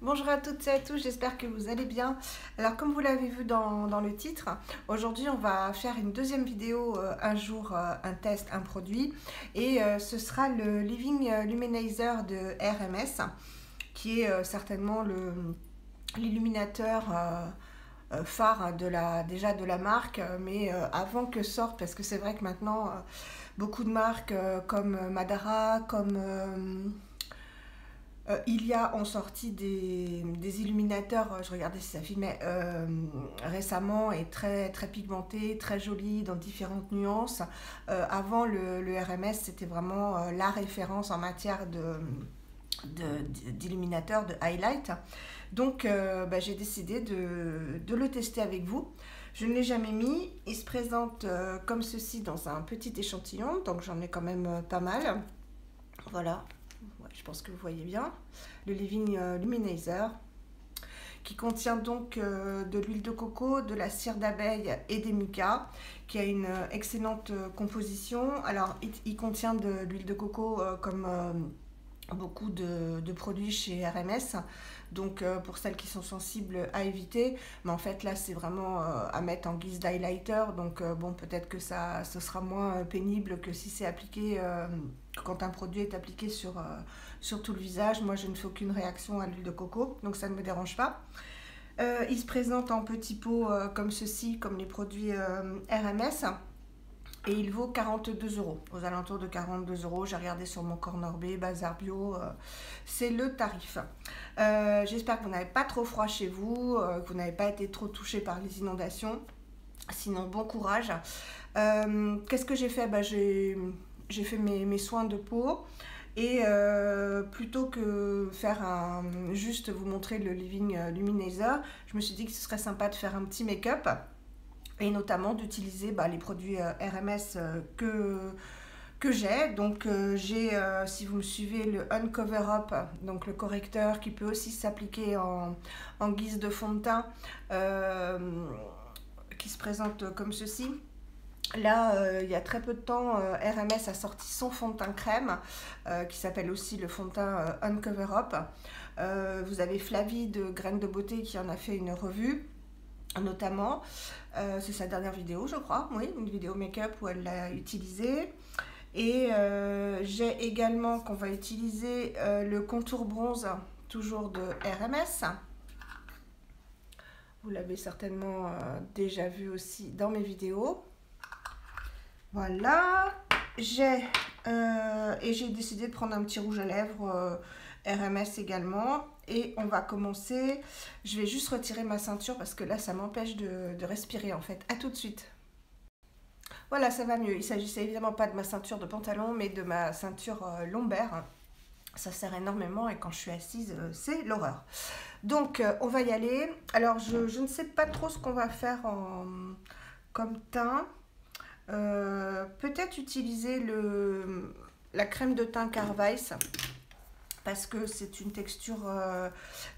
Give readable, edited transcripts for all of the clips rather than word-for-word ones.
Bonjour à toutes et à tous, j'espère que vous allez bien. Alors comme vous l'avez vu dans le titre, aujourd'hui on va faire une deuxième vidéo, un jour, un test, un produit. Et ce sera le Living Luminizer de RMS, qui est certainement l'illuminateur phare déjà de la marque, mais avant que sorte, parce que c'est vrai que maintenant beaucoup de marques comme Madara, comme Ilia ont sorti des illuminateurs, je regardais si ça filmait récemment, et très, très pigmentés, très jolis, dans différentes nuances. Avant, le RMS, c'était vraiment la référence en matière d'illuminateur, de highlight. Donc, j'ai décidé de le tester avec vous. Je ne l'ai jamais mis. Il se présente comme ceci dans un petit échantillon, donc j'en ai quand même pas mal. Voilà. Ouais, je pense que vous voyez bien, le Living Luminizer, qui contient donc de l'huile de coco, de la cire d'abeille et des micas, qui a une excellente composition. Alors, il contient de l'huile de coco comme beaucoup de produits chez RMS, donc pour celles qui sont sensibles, à éviter. Mais en fait là c'est vraiment à mettre en guise d'highlighter, donc bon, peut-être que ce sera moins pénible que si c'est appliqué quand un produit est appliqué sur tout le visage. Moi je ne fais aucune réaction à l'huile de coco, donc ça ne me dérange pas. Il se présente en petits pots comme ceci, comme les produits RMS. Et il vaut 42 €, aux alentours de 42 €. J'ai regardé sur mon Corner B, Bazar Bio, c'est le tarif. J'espère que vous n'avez pas trop froid chez vous, que vous n'avez pas été trop touché par les inondations. Sinon, bon courage. Qu'est-ce que j'ai fait? J'ai fait mes soins de peau. Et plutôt que faire juste vous montrer le Living Luminizer, je me suis dit que ce serait sympa de faire un petit make-up. Et notamment d'utiliser les produits RMS que j'ai. Donc j'ai, si vous me suivez, le Uncover Up, donc le correcteur qui peut aussi s'appliquer en guise de fond de teint, qui se présente comme ceci. Là, il y a très peu de temps, RMS a sorti son fond de teint crème, qui s'appelle aussi le fond de teint Uncover Up. Vous avez Flavie de Graines de Beauté qui en a fait une revue. Notamment, c'est sa dernière vidéo, je crois, oui, une vidéo make-up où elle l'a utilisé. Et j'ai également qu'on va utiliser le contour bronze, toujours de RMS. Vous l'avez certainement déjà vu aussi dans mes vidéos. Voilà, j'ai décidé de prendre un petit rouge à lèvres RMS également. Et on va commencer. Je vais juste retirer ma ceinture parce que là ça m'empêche de respirer en fait. À tout de suite. Voilà, ça va mieux. Il s'agissait évidemment pas de ma ceinture de pantalon, mais de ma ceinture lombaire. Ça sert énormément et quand je suis assise, c'est l'horreur. Donc on va y aller. Alors je ne sais pas trop ce qu'on va faire comme teint. Peut-être utiliser la crème de teint Carvice, parce que c'est une texture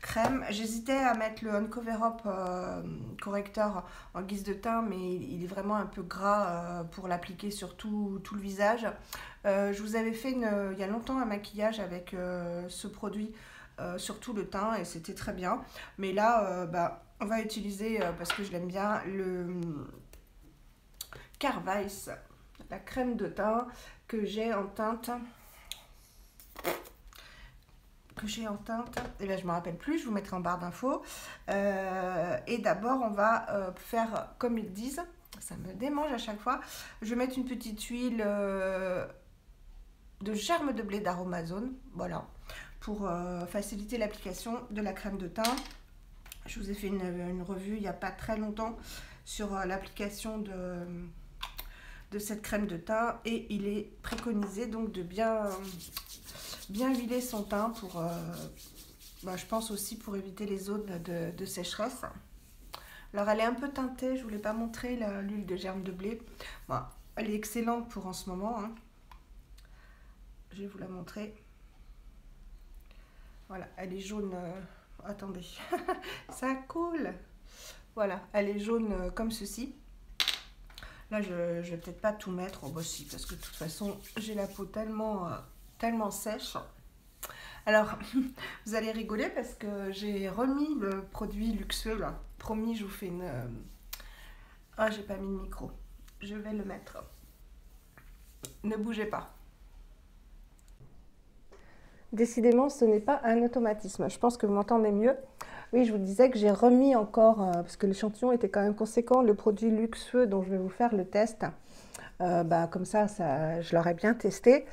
crème. J'hésitais à mettre le Uncover Up correcteur en guise de teint, mais il est vraiment un peu gras pour l'appliquer sur tout le visage. Je vous avais fait il y a longtemps un maquillage avec ce produit sur tout le teint et c'était très bien. Mais là, on va utiliser, parce que je l'aime bien, le Carvice, la crème de teint que j'ai en teinte. Et bien je ne me rappelle plus, je vous mettrai en barre d'infos. Et d'abord on va faire comme ils disent, ça me démange à chaque fois. Je vais mettre une petite huile de germe de blé d'Aromazone, voilà, pour faciliter l'application de la crème de teint. Je vous ai fait une revue il n'y a pas très longtemps sur l'application de cette crème de teint, et il est préconisé donc de bien huiler son teint pour, je pense aussi pour éviter les zones de sécheresse. Alors elle est un peu teintée, je ne vous l'ai pas montré, l'huile de germe de blé. Bon, elle est excellente pour en ce moment, hein. Je vais vous la montrer. Voilà, elle est jaune. Attendez, ça coule. Voilà, elle est jaune comme ceci. Là, je vais peut-être pas tout mettre. Oh, bah si, parce que de toute façon, j'ai la peau tellement sèche. Alors, vous allez rigoler parce que j'ai remis le produit luxueux là. Promis, je vous fais une... Ah, j'ai pas mis le micro. Je vais le mettre. Ne bougez pas. Décidément, ce n'est pas un automatisme. Je pense que vous m'entendez mieux. Oui, je vous disais que j'ai remis encore, parce que l'échantillon était quand même conséquent, le produit luxueux dont je vais vous faire le test. Comme ça, je l'aurais bien testé.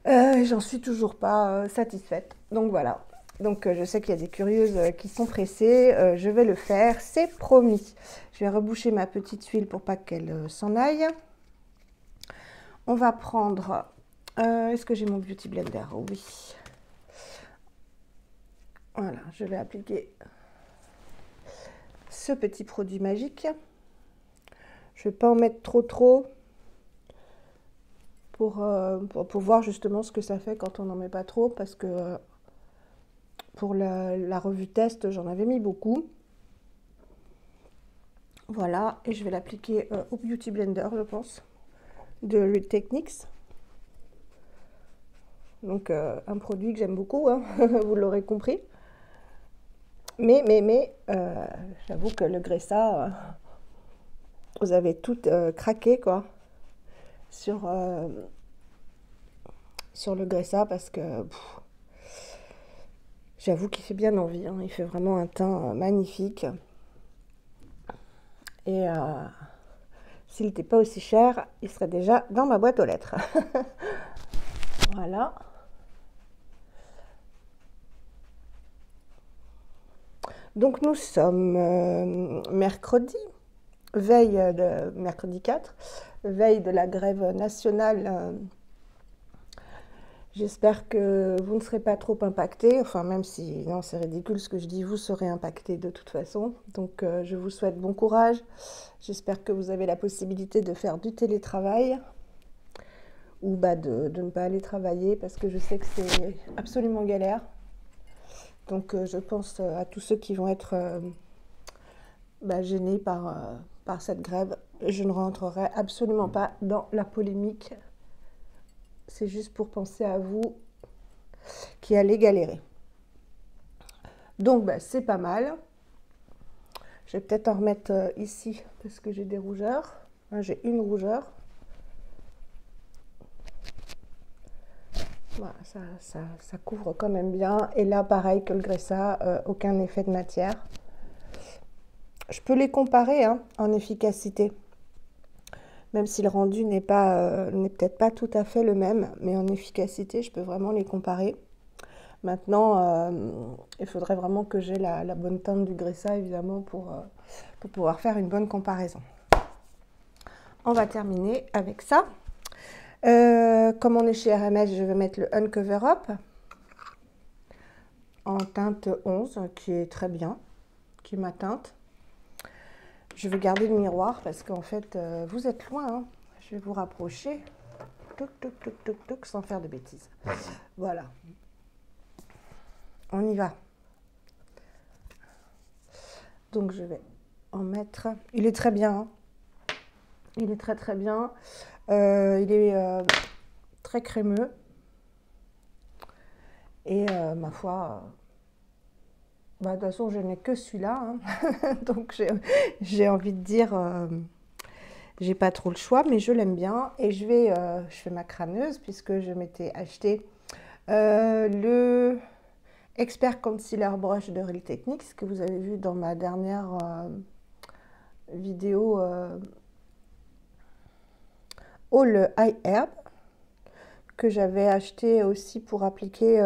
J'en suis toujours pas satisfaite. Donc voilà. Donc je sais qu'il y a des curieuses qui sont pressées. Je vais le faire, c'est promis. Je vais reboucher ma petite huile pour pas qu'elle s'en aille. On va prendre... est-ce que j'ai mon Beauty Blender? Oui. Voilà, je vais appliquer ce petit produit magique. Je ne vais pas en mettre trop pour voir justement ce que ça fait quand on n'en met pas trop, parce que pour la revue test, j'en avais mis beaucoup. Voilà, et je vais l'appliquer au Beauty Blender, je pense, de Real Techniques. Donc un produit que j'aime beaucoup, hein, vous l'aurez compris. Mais j'avoue que le Gressa, vous avez tout craqué quoi sur le Gressa, parce que j'avoue qu'il fait bien envie, hein. Il fait vraiment un teint magnifique. Et s'il n'était pas aussi cher, il serait déjà dans ma boîte aux lettres. Voilà. Donc nous sommes mercredi, mercredi 4, veille de la grève nationale. J'espère que vous ne serez pas trop impactés, enfin même si, non, c'est ridicule ce que je dis, vous serez impactés de toute façon. Donc je vous souhaite bon courage. J'espère que vous avez la possibilité de faire du télétravail ou de ne pas aller travailler, parce que je sais que c'est absolument galère. Donc je pense à tous ceux qui vont être gênés par cette grève. Je ne rentrerai absolument pas dans la polémique. C'est juste pour penser à vous qui allez galérer. Donc c'est pas mal. Je vais peut-être en remettre ici parce que j'ai des rougeurs. J'ai une rougeur. Voilà, ça couvre quand même bien. Et là, pareil que le Gressa, aucun effet de matière. Je peux les comparer en efficacité. Même si le rendu n'est peut-être pas tout à fait le même, mais en efficacité, je peux vraiment les comparer. Maintenant, il faudrait vraiment que j'ai la bonne teinte du Gressa, évidemment, pour pouvoir faire une bonne comparaison. On va terminer avec ça. Comme on est chez RMS, je vais mettre le Uncover Up en teinte 11, qui est très bien, qui est ma teinte. Je vais garder le miroir parce qu'en fait, vous êtes loin. Hein. Je vais vous rapprocher. Toc, toc, toc, toc, toc, sans faire de bêtises. Voilà. On y va. Donc, je vais en mettre. Il est très bien. Hein. Il est très, très bien. Il est très crémeux. Et ma foi... de toute façon, je n'ai que celui-là, hein. Donc j'ai envie de dire, j'ai pas trop le choix, mais je l'aime bien. Et je fais ma crâneuse, puisque je m'étais acheté le Expert Concealer Brush de Real Techniques, que vous avez vu dans ma dernière vidéo All Eye Herb, que j'avais acheté aussi pour appliquer...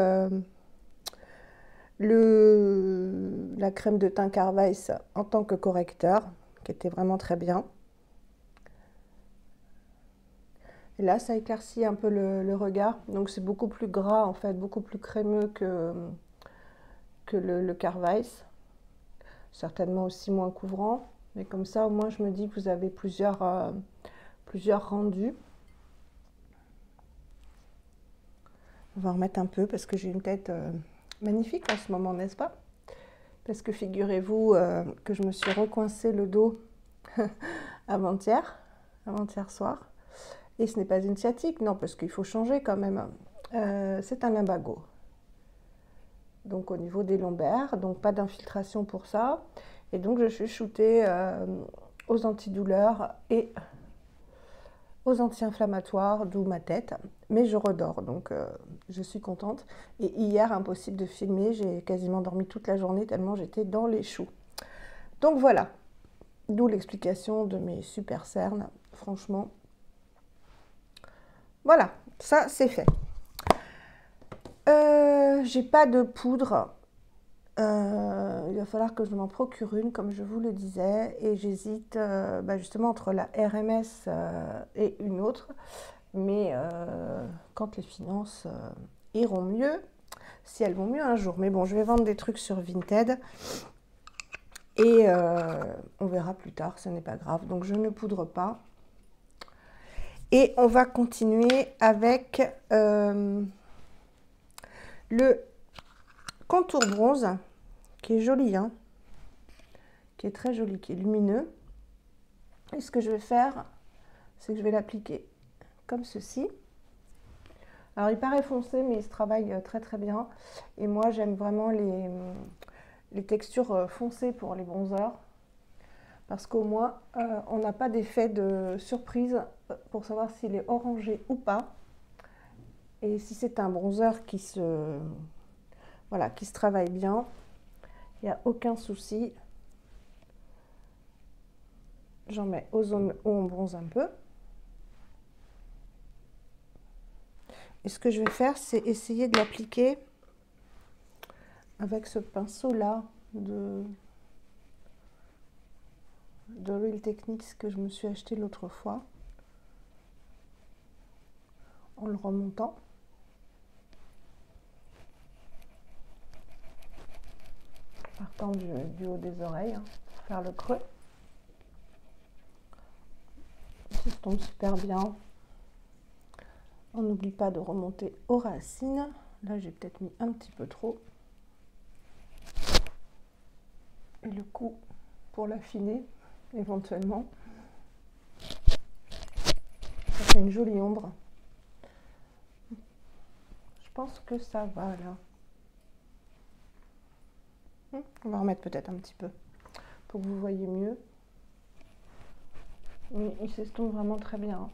la crème de teint Carvice en tant que correcteur, qui était vraiment très bien. Et là, ça éclaircit un peu le regard. Donc, c'est beaucoup plus gras, en fait, beaucoup plus crémeux que le Carvice. Certainement aussi moins couvrant. Mais comme ça, au moins, je me dis que vous avez plusieurs rendus. On va en remettre un peu parce que j'ai une tête... magnifique en ce moment, n'est-ce pas? Parce que figurez-vous que je me suis recoincé le dos avant-hier soir. Et ce n'est pas une sciatique, non, parce qu'il faut changer quand même. C'est un lumbago. donc au niveau des lombaires, donc pas d'infiltration pour ça. Et donc je suis shootée aux antidouleurs et aux anti-inflammatoires, d'où ma tête, mais je redors, donc je suis contente. Et hier, impossible de filmer, j'ai quasiment dormi toute la journée tellement j'étais dans les choux. Donc voilà, d'où l'explication de mes super cernes, franchement. Voilà, ça c'est fait. J'ai pas de poudre. Il va falloir que je m'en procure une, comme je vous le disais, et j'hésite justement entre la RMS et une autre, mais quand les finances iront mieux, si elles vont mieux un jour. Mais bon, je vais vendre des trucs sur Vinted et on verra plus tard, ce n'est pas grave. Donc je ne poudre pas. Et on va continuer avec le contour bronze, qui est joli, hein, qui est très joli, qui est lumineux. Et ce que je vais faire, c'est que je vais l'appliquer comme ceci. Alors il paraît foncé, mais il se travaille très très bien. Et moi j'aime vraiment les textures foncées pour les bronzers, parce qu'au moins on n'a pas d'effet de surprise pour savoir s'il est orangé ou pas. Et si c'est un bronzer qui se travaille bien, il n'y a aucun souci. J'en mets aux zones où on bronze un peu. Et ce que je vais faire, c'est essayer de l'appliquer avec ce pinceau-là de Real Techniques que je me suis acheté l'autre fois, en le remontant. Partant du haut des oreilles, hein, pour faire le creux. Ça se tombe super bien. On n'oublie pas de remonter aux racines. Là, j'ai peut-être mis un petit peu trop. Et le cou pour l'affiner, éventuellement. Ça fait une jolie ombre. Je pense que ça va, là. On va remettre peut-être un petit peu pour que vous voyez mieux. Mais il s'estompe vraiment très bien.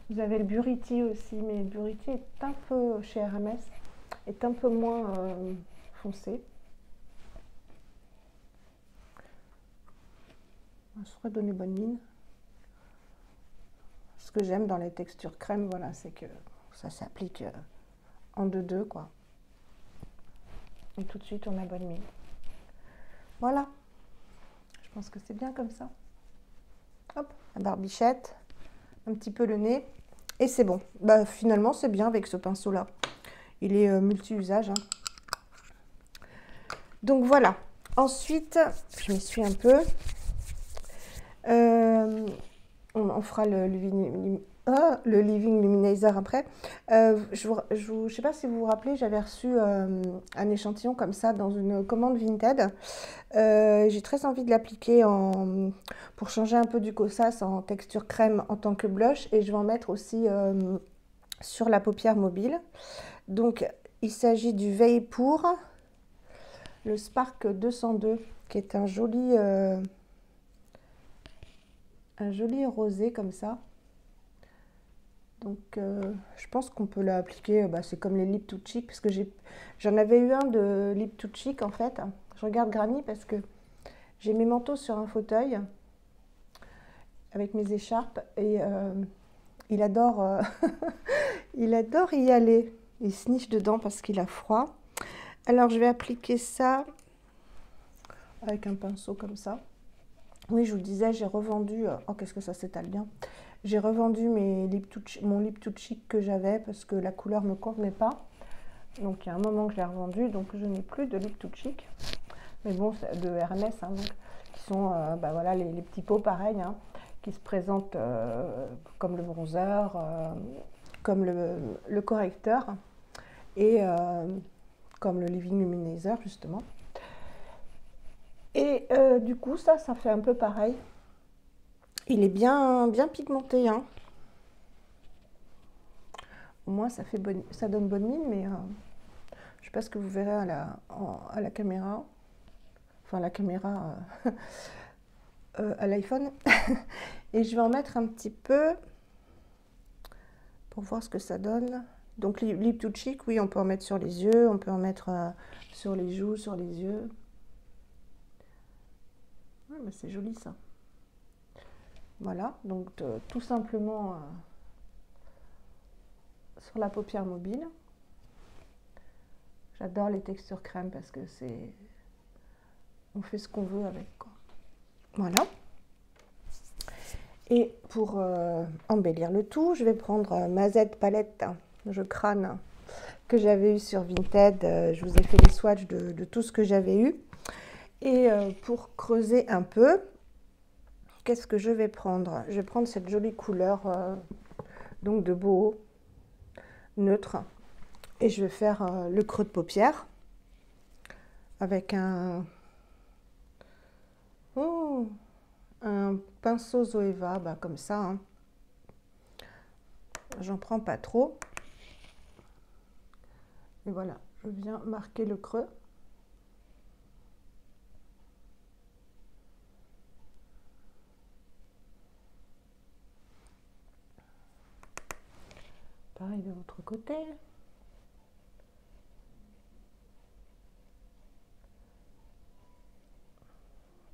Vous avez le Buriti aussi, mais le Buriti est un peu, chez RMS, est un peu moins foncé. Ça pourrait donner bonne mine. Ce que j'aime dans les textures crème, voilà, c'est que ça s'applique en deux-deux, quoi. Et tout de suite, on a bonne mine. Voilà. Je pense que c'est bien comme ça. Hop, la barbichette, un petit peu le nez. Et c'est bon. Bah, finalement, c'est bien avec ce pinceau-là. Il est multi-usage. Hein. Donc, voilà. Ensuite, je m'essuie un peu. On fera le Living Luminizer après. Je ne sais pas si vous vous rappelez, j'avais reçu un échantillon comme ça dans une commande Vinted. J'ai très envie de l'appliquer pour changer un peu du Kosas en texture crème en tant que blush. Et je vais en mettre aussi sur la paupière mobile. Donc, il s'agit du Veille pour le Spark 202, qui est un joli rosé comme ça. Donc je pense qu'on peut l'appliquer, c'est comme les Lip to Cheek, parce que j'en avais eu un de Lip to Cheek en fait. Je regarde Granny parce que j'ai mes manteaux sur un fauteuil avec mes écharpes et il adore il adore y aller. Il se niche dedans parce qu'il a froid. Alors je vais appliquer ça avec un pinceau comme ça. Oui, je vous le disais, j'ai revendu... Oh, qu'est-ce que ça s'étale bien. J'ai revendu mon Lip to Cheek que j'avais parce que la couleur ne me convenait pas. Donc, il y a un moment que je l'ai revendu. Donc, je n'ai plus de Lip to Cheek. Mais bon, c'est de Hermès. Hein, donc, qui sont voilà, les petits pots pareils. Hein, qui se présentent comme le bronzer, comme le correcteur. Et comme le Living Luminizer, justement. Et du coup, ça fait un peu pareil. Il est bien pigmenté. Hein. Au moins, ça donne bonne mine, mais sais pas ce que vous verrez à la caméra, enfin la caméra à l'iPhone. Et je vais en mettre un petit peu pour voir ce que ça donne. Donc lip to cheek, oui, on peut en mettre sur les yeux, on peut en mettre sur les joues, sur les yeux. Ouais, mais c'est joli ça. Voilà, donc tout simplement sur la paupière mobile. J'adore les textures crème parce que c'est... On fait ce qu'on veut avec, quoi. Voilà. Et pour embellir le tout, je vais prendre ma Z palette, je crâne, que j'avais eu sur Vinted. Je vous ai fait les swatchs de tout ce que j'avais eu. Et pour creuser un peu, qu'est-ce que je vais prendre? Je vais prendre cette jolie couleur donc de boho neutre. Et je vais faire le creux de paupière avec un pinceau Zoeva, bah, comme ça. Hein. J'en prends pas trop. Et voilà, je viens marquer le creux. Pareil de l'autre côté.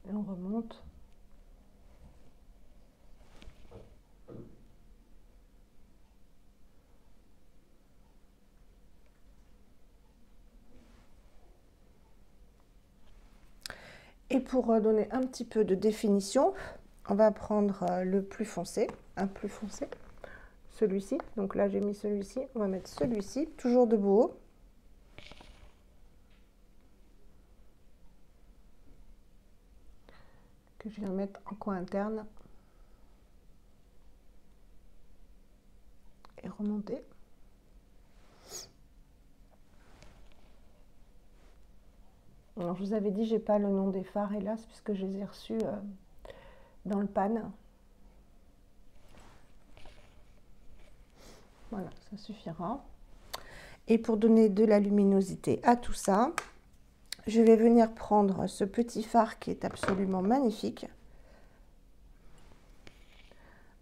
Et on remonte. Et pour donner un petit peu de définition, on va prendre le plus foncé, un plus foncé, celui-ci. Donc là, j'ai mis celui-ci. On va mettre celui-ci, toujours de boho. Que je viens mettre en coin interne. Et remonter. Alors, je vous avais dit, j'ai pas le nom des fards, hélas, puisque je les ai reçus dans le pan. Voilà, ça suffira. Et pour donner de la luminosité à tout ça, je vais venir prendre ce petit fard qui est absolument magnifique.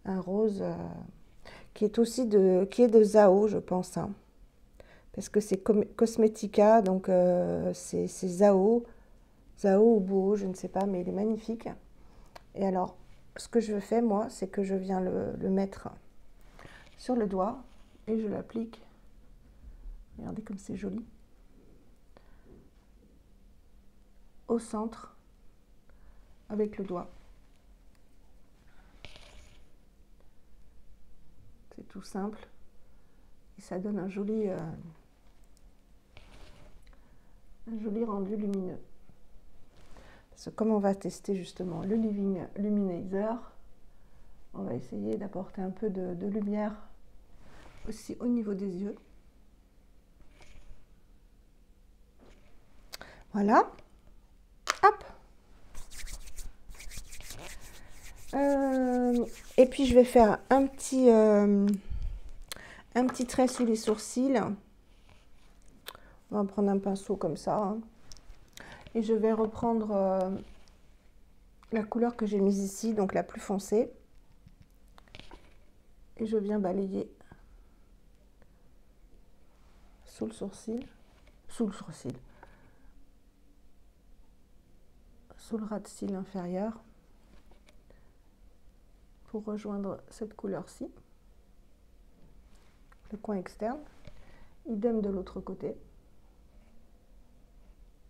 Un rose qui est aussi de Zao, je pense. Hein. Parce que c'est Cosmetica, donc c'est Zao ou boho, je ne sais pas, mais il est magnifique. Et alors, ce que je fais, moi, c'est que je viens le mettre sur le doigt et je l'applique. Regardez comme c'est joli. Au centre, avec le doigt. C'est tout simple. Et ça donne un joli rendu lumineux. Parce que comme on va tester justement le Living Luminizer, on va essayer d'apporter un peu de lumière aussi au niveau des yeux. Voilà. Hop. Et puis je vais faire un petit trait sous les sourcils. On va prendre un pinceau comme ça. Hein. Et je vais reprendre la couleur que j'ai mise ici, donc la plus foncée. Et je viens balayer sous le sourcil. Sous le sourcil. Sous le ras de cils inférieur. Pour rejoindre cette couleur-ci. Le coin externe. Idem de l'autre côté.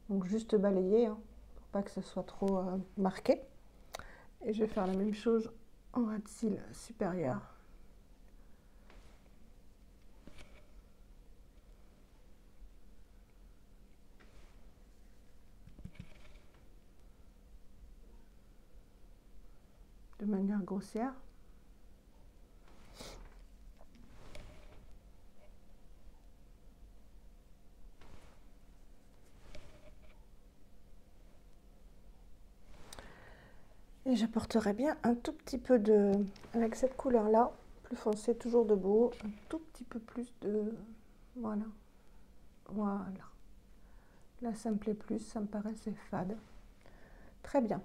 Donc juste balayer, hein, pour pas que ce soit trop marqué. Et je vais faire la même chose en ras de cils supérieur. De manière grossière. Et j'apporterai bien un tout petit peu de, avec cette couleur-là, plus foncée, toujours de boho, un tout petit peu plus de, voilà, voilà. Là, ça me plaît plus, ça me paraissait fade. Très bien.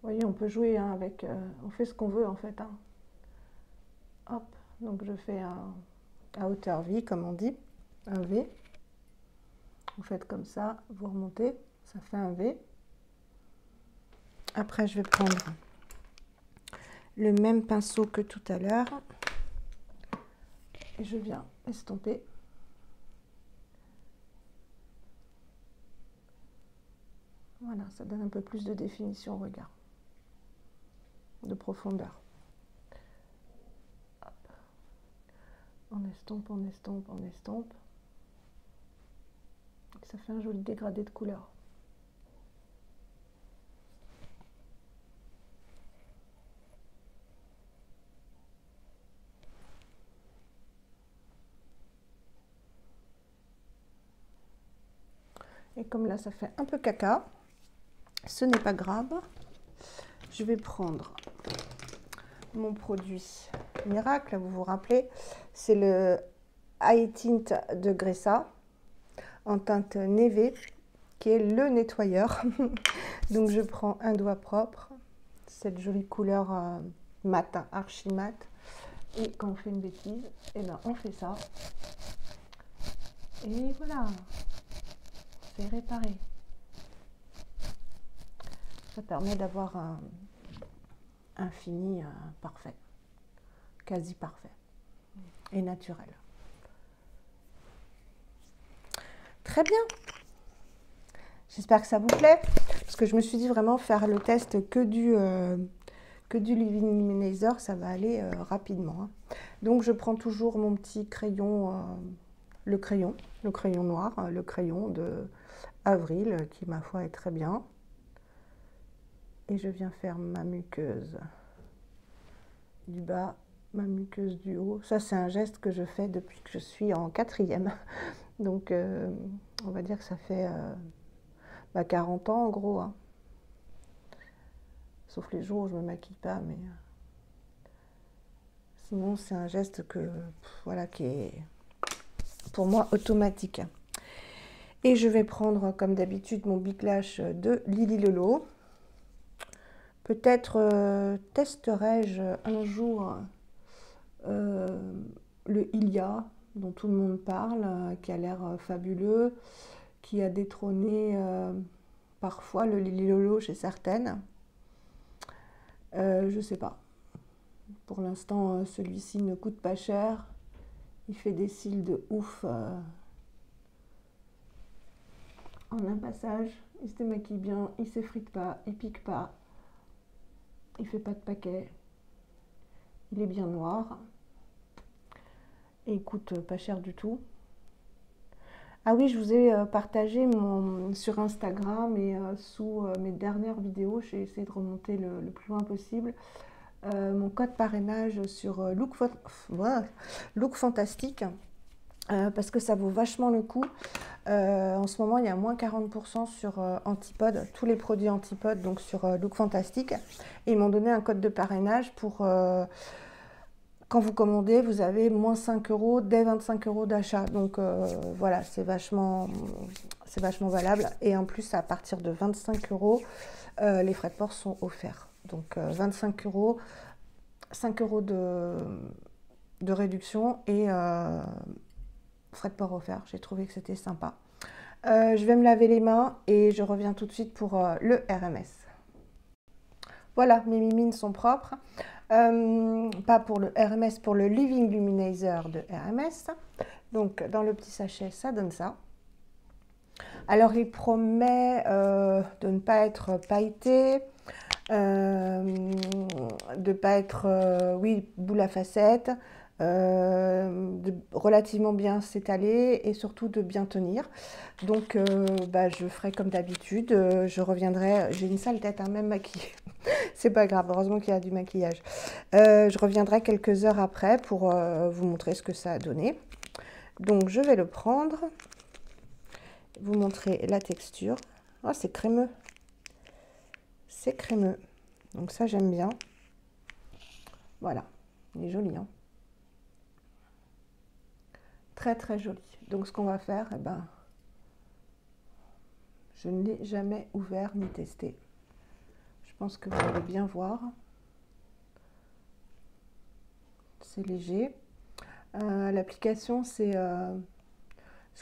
Vous voyez, on peut jouer hein, avec... on fait ce qu'on veut en fait. Hein. Hop, donc je fais à hauteur V, comme on dit, un V. Vous faites comme ça, vous remontez, ça fait un V. Après, je vais prendre le même pinceau que tout à l'heure. Et je viens estomper. Voilà, ça donne un peu plus de définition au regard, de profondeur. Hop. On estompe, on estompe, on estompe. Et ça fait un joli dégradé de couleur. Et comme là, ça fait un peu caca, ce n'est pas grave. Je vais prendre mon produit miracle, vous vous rappelez, c'est le High Tint de Gressa en teinte Neve, qui est le nettoyeur. Donc je prends un doigt propre, cette jolie couleur mat, archi mat. Et quand on fait une bêtise, eh ben on fait ça. Et voilà, c'est réparé. Ça permet d'avoir un fini parfait, quasi parfait et naturel. Très bien. J'espère que ça vous plaît, parce que je me suis dit vraiment faire le test que du Living Luminizer, ça va aller rapidement. Hein. Donc je prends toujours mon petit crayon, le crayon noir, le crayon de Avril, qui ma foi est très bien. Et je viens faire ma muqueuse du bas, ma muqueuse du haut. Ça, c'est un geste que je fais depuis que je suis en 4e. Donc, on va dire que ça fait 40 ans en gros. Hein. Sauf les jours où je ne me maquille pas. Mais sinon, c'est un geste voilà, qui est pour moi automatique. Et je vais prendre, comme d'habitude, mon Big Lash de Lily Lolo. Peut-être testerai-je un jour le Ilia, dont tout le monde parle, qui a l'air fabuleux, qui a détrôné parfois le Lily Lolo chez certaines. Je sais pas. Pour l'instant, celui-ci ne coûte pas cher. Il fait des cils de ouf en un passage. Il se démaquille bien, il s'effrite pas, il pique pas. Il fait pas de paquet, il est bien noir et il coûte pas cher du tout. Ah oui, je vous ai partagé sur Instagram et sous mes dernières vidéos, j'ai essayé de remonter le plus loin possible, mon code parrainage sur Look Fantastique, parce que ça vaut vachement le coup. En ce moment, il y a moins 40% sur Antipode, tous les produits Antipode, donc sur Look Fantastique. Et ils m'ont donné un code de parrainage pour, quand vous commandez, vous avez moins 5 € dès 25 € d'achat. Donc voilà, c'est vachement valable. Et en plus, à partir de 25 €, les frais de port sont offerts. Donc 25 €, 5 € de réduction et frais de port offerts. J'ai trouvé que c'était sympa. Je vais me laver les mains et je reviens tout de suite pour le RMS. Voilà, mes mimines sont propres. Pas pour le RMS, pour le Living Luminizer de RMS. Donc dans le petit sachet, ça donne ça. Alors il promet de ne pas être pailleté, de ne pas être, oui, boule à facettes, de relativement bien s'étaler et surtout de bien tenir. Donc je ferai comme d'habitude, je reviendrai, j'ai une sale tête, hein, même maquillée, c'est pas grave, heureusement qu'il y a du maquillage. Je reviendrai quelques heures après pour vous montrer ce que ça a donné. Donc je vais le prendre, vous montrer la texture. Oh, c'est crémeux, c'est crémeux, donc ça j'aime bien. Voilà, il est joli, hein. Très très joli. Donc ce qu'on va faire, Je ne l'ai jamais ouvert ni testé. Je pense que vous allez bien voir. C'est léger. L'application, c'est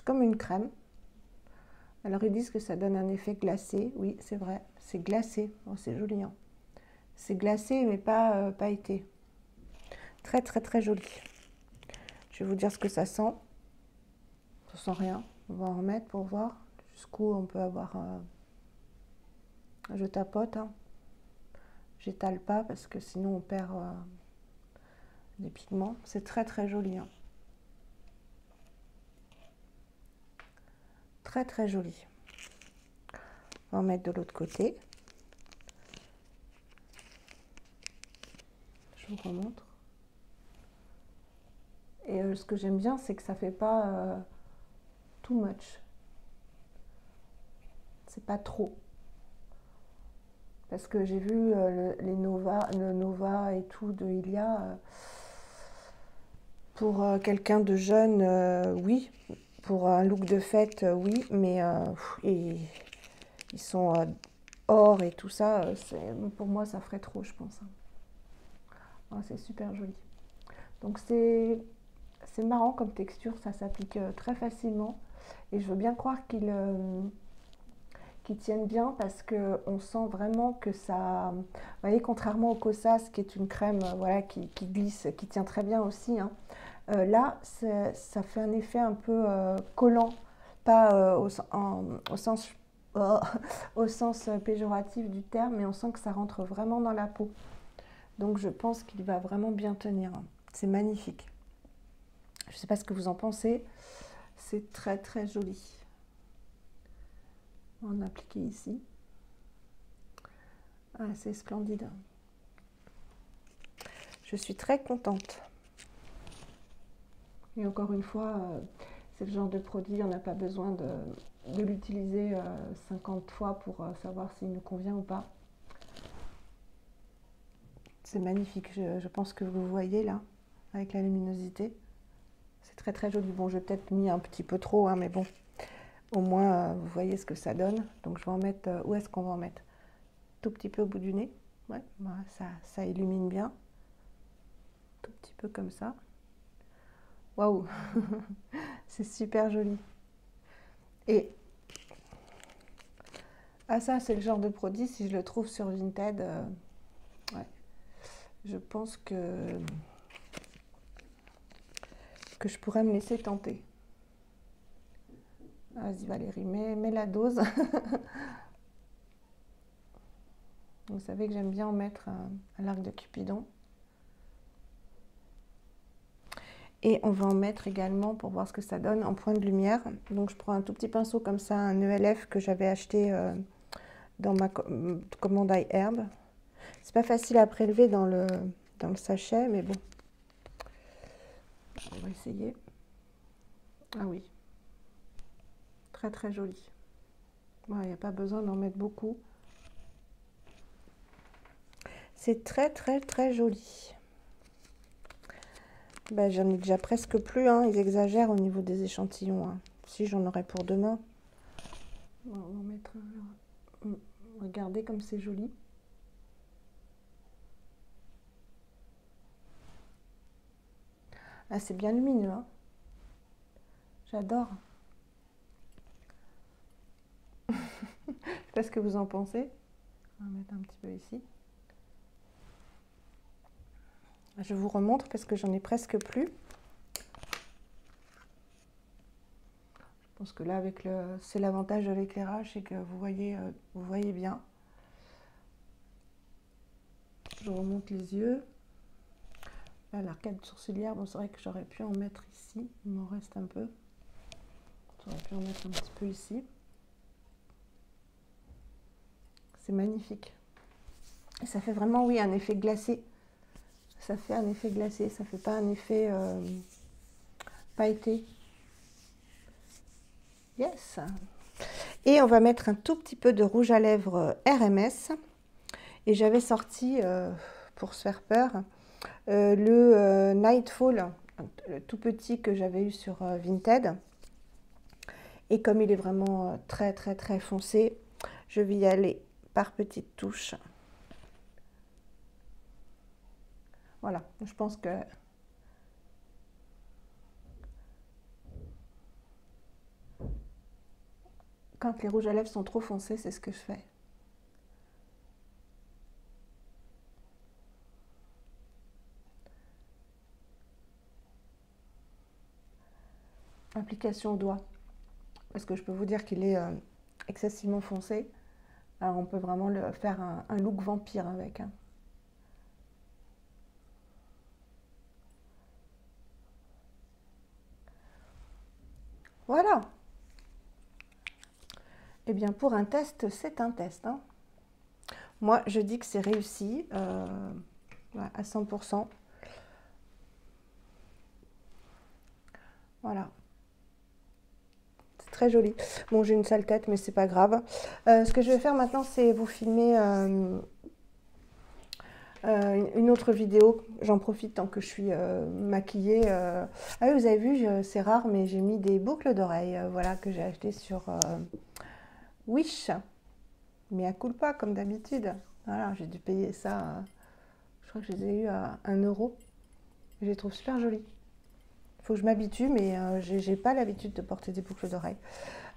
comme une crème. Alors, ils disent que ça donne un effet glacé. Oui, c'est vrai. C'est glacé. Oh, c'est joli, hein. C'est glacé, mais pas pailleté. Très, très, très joli. Je vais vous dire ce que ça sent. Ça sent rien. On va en remettre pour voir jusqu'où on peut avoir... Je tapote, hein. J'étale pas parce que sinon on perd des pigments. C'est très, très joli, hein. Très, très joli. On va en mettre de l'autre côté. Je vous remontre. Et ce que j'aime bien, c'est que ça fait pas too much. C'est pas trop. Parce que j'ai vu le Nova et tout de Ilia. Pour quelqu'un de jeune, oui. Pour un look de fête, oui. Mais ils sont or et tout ça. Pour moi, ça ferait trop, je pense. Oh, c'est super joli. Donc c'est marrant comme texture, ça s'applique très facilement. Et je veux bien croire qu'ils tiennent bien parce qu'on sent vraiment que ça... Vous voyez, contrairement au Kosas, qui est une crème voilà, qui glisse, qui tient très bien aussi, hein, là, ça fait un effet un peu collant, pas au sens... au sens péjoratif du terme, mais on sent que ça rentre vraiment dans la peau. Donc je pense qu'il va vraiment bien tenir. C'est magnifique. Je ne sais pas ce que vous en pensez. C'est très très joli. On va en appliquer ici. Ah, c'est splendide. Je suis très contente. Et encore une fois, c'est le genre de produit, on n'a pas besoin de l'utiliser 50 fois pour savoir s'il nous convient ou pas. C'est magnifique. Je pense que vous voyez là, avec la luminosité. C'est très très joli. Bon, j'ai peut-être mis un petit peu trop, hein, mais bon, au moins vous voyez ce que ça donne. Donc je vais en mettre, où est-ce qu'on va en mettre? Tout petit peu au bout du nez. Ouais, bah, ça illumine bien. Tout petit peu comme ça. Waouh. C'est super joli. Et ça, c'est le genre de produit, si je le trouve sur Vinted, ouais, je pense que je pourrais me laisser tenter. Vas-y Valérie, mets la dose. Vous savez que j'aime bien en mettre à l'arc de Cupidon. Et on va en mettre également, pour voir ce que ça donne, en point de lumière. Donc je prends un tout petit pinceau comme ça, un ELF que j'avais acheté dans ma commande iHerb. C'est pas facile à prélever dans le sachet, mais bon. On va essayer. Ah oui. Très très joli. Il n'y a pas besoin d'en mettre beaucoup. C'est très très très joli. Ben, j'en ai déjà presque plus, hein. Ils exagèrent au niveau des échantillons, hein. Si j'en aurais pour demain. On va en mettre un. Regardez comme c'est joli. Ah, c'est bien lumineux, hein. J'adore. Je sais pas ce que vous en pensez. On va mettre un petit peu ici. Je vous remontre parce que j'en ai presque plus. Je pense que là, avec c'est l'avantage de l'éclairage, c'est que vous voyez bien. Je remonte les yeux. Là, l'arcade sourcilière, bon, c'est vrai que j'aurais pu en mettre ici. Il m'en reste un peu. J'aurais pu en mettre un petit peu ici. C'est magnifique. Et ça fait vraiment, oui, un effet glacé. Ça fait un effet glacé, ça fait pas un effet pailleté. Yes. Et on va mettre un tout petit peu de rouge à lèvres RMS. Et j'avais sorti, pour se faire peur, le Nightfall, le tout petit que j'avais eu sur Vinted. Et comme il est vraiment très très très foncé, je vais y aller par petites touches. Voilà, je pense que quand les rouges à lèvres sont trop foncés, c'est ce que je fais. Application au doigt, parce que je peux vous dire qu'il est excessivement foncé. Alors on peut vraiment le faire un look vampire avec. Hein. Voilà. Eh bien pour un test, c'est un test. Hein. Moi je dis que c'est réussi à 100%. Voilà. Très joli. Bon, j'ai une sale tête, mais c'est pas grave. Ce que je vais faire maintenant, c'est vous filmer une autre vidéo. J'en profite tant que je suis maquillée. Ah oui, vous avez vu, c'est rare, mais j'ai mis des boucles d'oreilles, voilà, que j'ai achetées sur Wish. Mais à culpa, comme d'habitude. Voilà, j'ai dû payer ça. Je crois que je les ai eu à 1 €. Je les trouve super jolies. Il faut que je m'habitue, mais j'ai pas l'habitude de porter des boucles d'oreilles.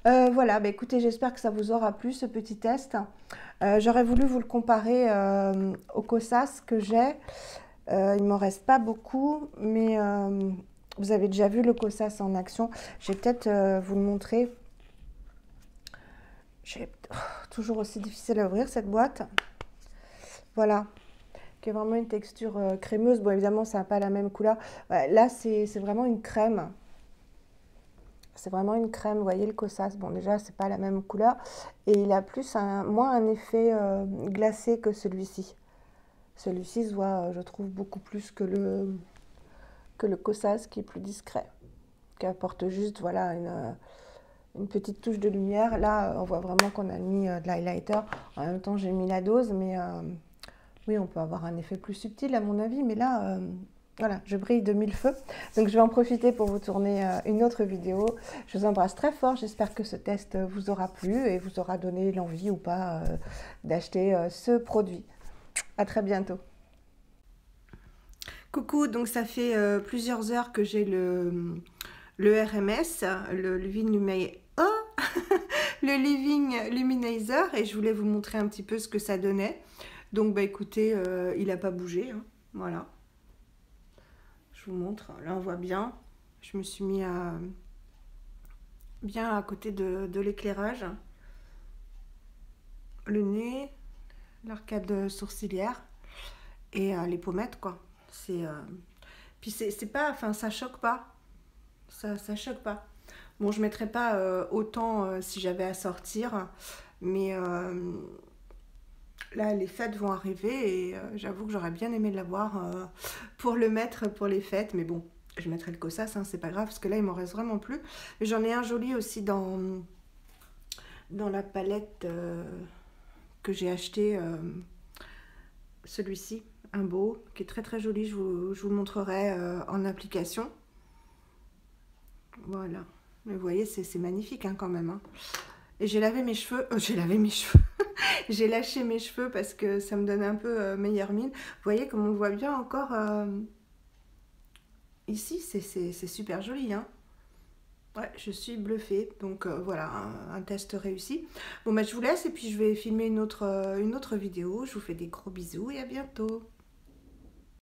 Voilà, bah écoutez, j'espère que ça vous aura plu ce petit test. J'aurais voulu vous le comparer au Kosas que j'ai. Il m'en reste pas beaucoup, mais vous avez déjà vu le Kosas en action. Je vais peut-être vous le montrer. Toujours aussi difficile à ouvrir cette boîte. Voilà. Qui est vraiment une texture crémeuse. Bon, évidemment, ça n'a pas la même couleur. Là, c'est vraiment une crème. C'est vraiment une crème, vous voyez le Kosas. Bon, déjà, c'est pas la même couleur. Et il a moins un effet glacé que celui-ci. Celui-ci se voit, je trouve, beaucoup plus que le Kosas, qui est plus discret. Qui apporte juste, voilà, une petite touche de lumière. Là, on voit vraiment qu'on a mis de l'highlighter. En même temps, j'ai mis la dose, mais oui, on peut avoir un effet plus subtil, à mon avis. Mais là... voilà, je brille de 1000 feux. Donc, je vais en profiter pour vous tourner une autre vidéo. Je vous embrasse très fort. J'espère que ce test vous aura plu et vous aura donné l'envie ou pas d'acheter ce produit. À très bientôt. Coucou, donc ça fait plusieurs heures que j'ai le RMS, le Living le Living Luminizer, et je voulais vous montrer un petit peu ce que ça donnait. Donc, bah écoutez, il n'a pas bougé. Hein. Voilà. Je vous montre, là on voit bien, je me suis mis bien à côté de l'éclairage, le nez, l'arcade sourcilière et les pommettes quoi. Puis c'est pas, enfin ça choque pas, ça choque pas. Bon, je mettrais pas autant si j'avais à sortir, mais là les fêtes vont arriver et j'avoue que j'aurais bien aimé l'avoir pour le mettre pour les fêtes, mais bon, je mettrai le Kosas, hein, c'est pas grave, parce que là il m'en reste vraiment plus. J'en ai un joli aussi dans la palette que j'ai acheté, celui-ci, un beau, qui est très très joli, je vous le montrerai en application. Voilà, mais vous voyez, c'est magnifique hein, quand même. Hein. Et j'ai lavé mes cheveux, j'ai lâché mes cheveux parce que ça me donne un peu meilleure mine. Vous voyez comme on voit bien encore ici, c'est super joli. Hein. Ouais, je suis bluffée. Donc voilà, un test réussi. Bon, bah, je vous laisse et puis je vais filmer une autre vidéo. Je vous fais des gros bisous et à bientôt.